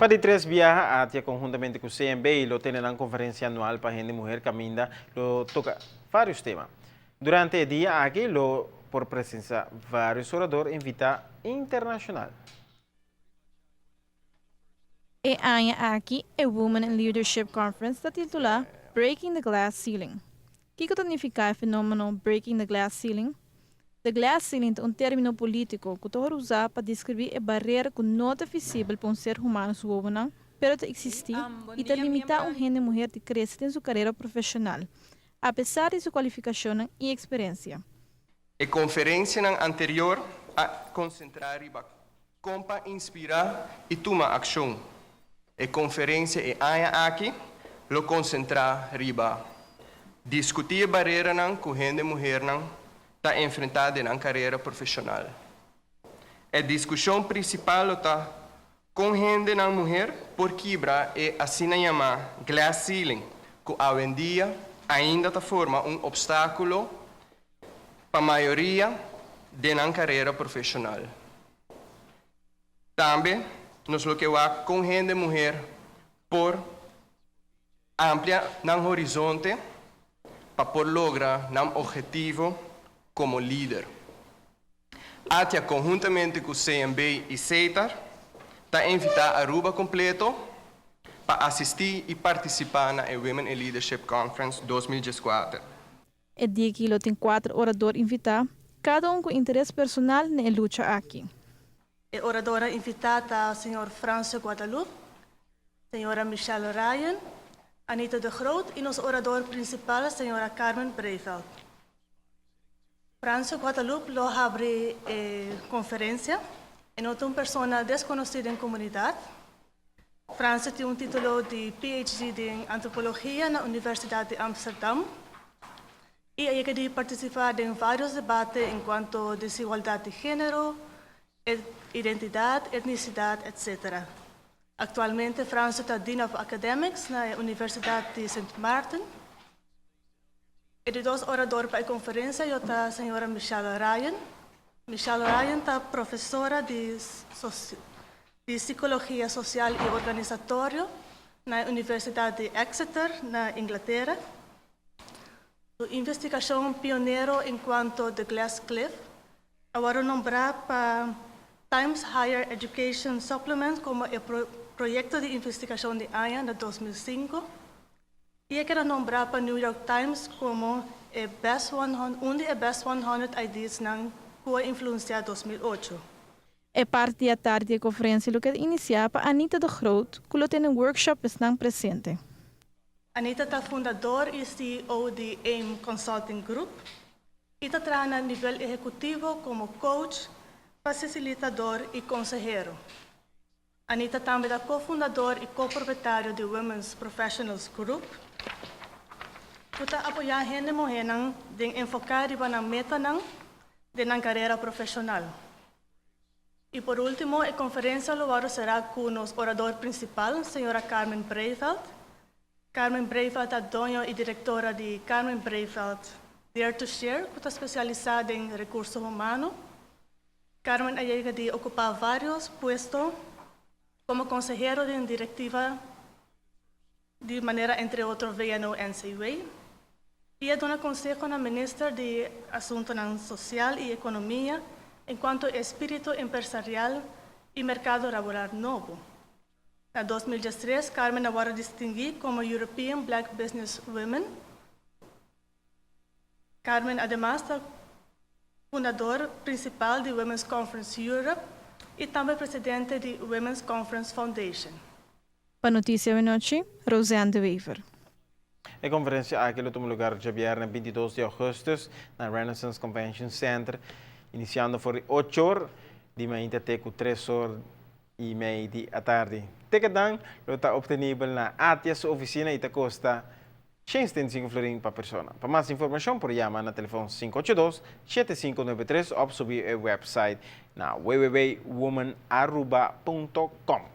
Padi3 viaja hacia conjuntamente con CMB y lo tienen en conferencia anual para gente mujer caminda, lo toca varios temas. Durante el día aquí, lo por presencia varios oradores invita internacional. E año aqui a Women in Leadership Conference da titula Breaking the Glass Ceiling. O que significa o fenômeno Breaking the Glass Ceiling? The glass ceiling é um termo político que é usado para descrever a barreira que não é visível para um ser humano humano, pero te existir e te limitar um gênero mulher de crescer em sua carreira profissional, apesar de sua qualificação e experiência. A conferência anterior a concentrar riba compa inspirar e tomar ação. A conferência é aqui lo concentrar riba discutir barreira com gente mulher está enfrentada na carreira profissional. A discussão principal está com gente na mulher por quebrar é assim chamada glass ceiling, que hoje em dia ainda forma um obstáculo para a maioria da carreira profissional. Também nos lo que va com gente mulher por amplia no horizonte para por lograr um objetivo como líder. Até conjuntamente com o CMB e CETAR, está invitar a Aruba completo para assistir e participar na Women in Leadership Conference 2014. O dia que tem 4 oradores invitados, cada com interesse personal na luta aqui. A oradora invitada é a senhora França Guadalupe, senhora Michelle Ryan, Anita de Groot e nosso orador principal, a senhora Carmen Breiveld. França Guadalupe lo abre a conferência, é uma pessoa desconhecida em comunidade. França tem título de PhD em Antropologia na Universidade de Amsterdam e ela quer participar em vários debates enquanto desigualdade de gênero, identidade, etnicidade, etc. Atualmente, França está Dean of Academics na Universidade de St. Martin. E de 2 oradores para a conferência, eu estou a senhora Michelle Ryan. Michelle Ryan está professora de Psicologia Social e Organizatório na Universidade de Exeter, na Inglaterra. Sua investigação pioneira enquanto The Glass Cliff, agora nombrada para Times Higher Education Supplement como o projeto de investigação de AIA de 2005 e era nombrado para New York Times como um dos Best 100 Ideas que influenciou 2008. É parte da tarde da conferência que inicia para Anita de Groot, que tem um workshop estão presente. Anita é fundador e CEO de AIM Consulting Group e trabalha a nível executivo como coach, facilitador e consejero. Anita também é cofundador e coproprietário de Women's Professionals Group, que está apoiando gente mulher de enfocar na meta de na carreira profissional. E por último, a conferência agora será com o nosso orador principal, a senhora Carmen Breiveld. Carmen Breiveld é dona e diretora de Carmen Breiveld Dare to Share, que está especializada em recursos humanos. Carmen ha llegado a ocupar vários puestos como consejero de directiva de maneira, entre outros, VNO-NCUA. E é dona consejo na ministra de Assuntos Social e Economia enquanto espírito empresarial e mercado laboral novo. Em 2013, Carmen agora distinguida como European Black Business Women. Carmen, además, é fundador principal de Women's Conference Europe e também presidente de Women's Conference Foundation. Para Noticia de Nochi, Rosiane de Wever. A conferência aqui toma lugar dia viernes 22 de agosto na Renaissance Convention Center, iniciando por 8 horas de manhã até 3 horas e meia da tarde. Tecadan está obtenível na ATIAS oficina e te custa 105 florins per persona. Para mais informação, por chamar na telefone 582-7593 ou subir o website na www.womenaruba.com.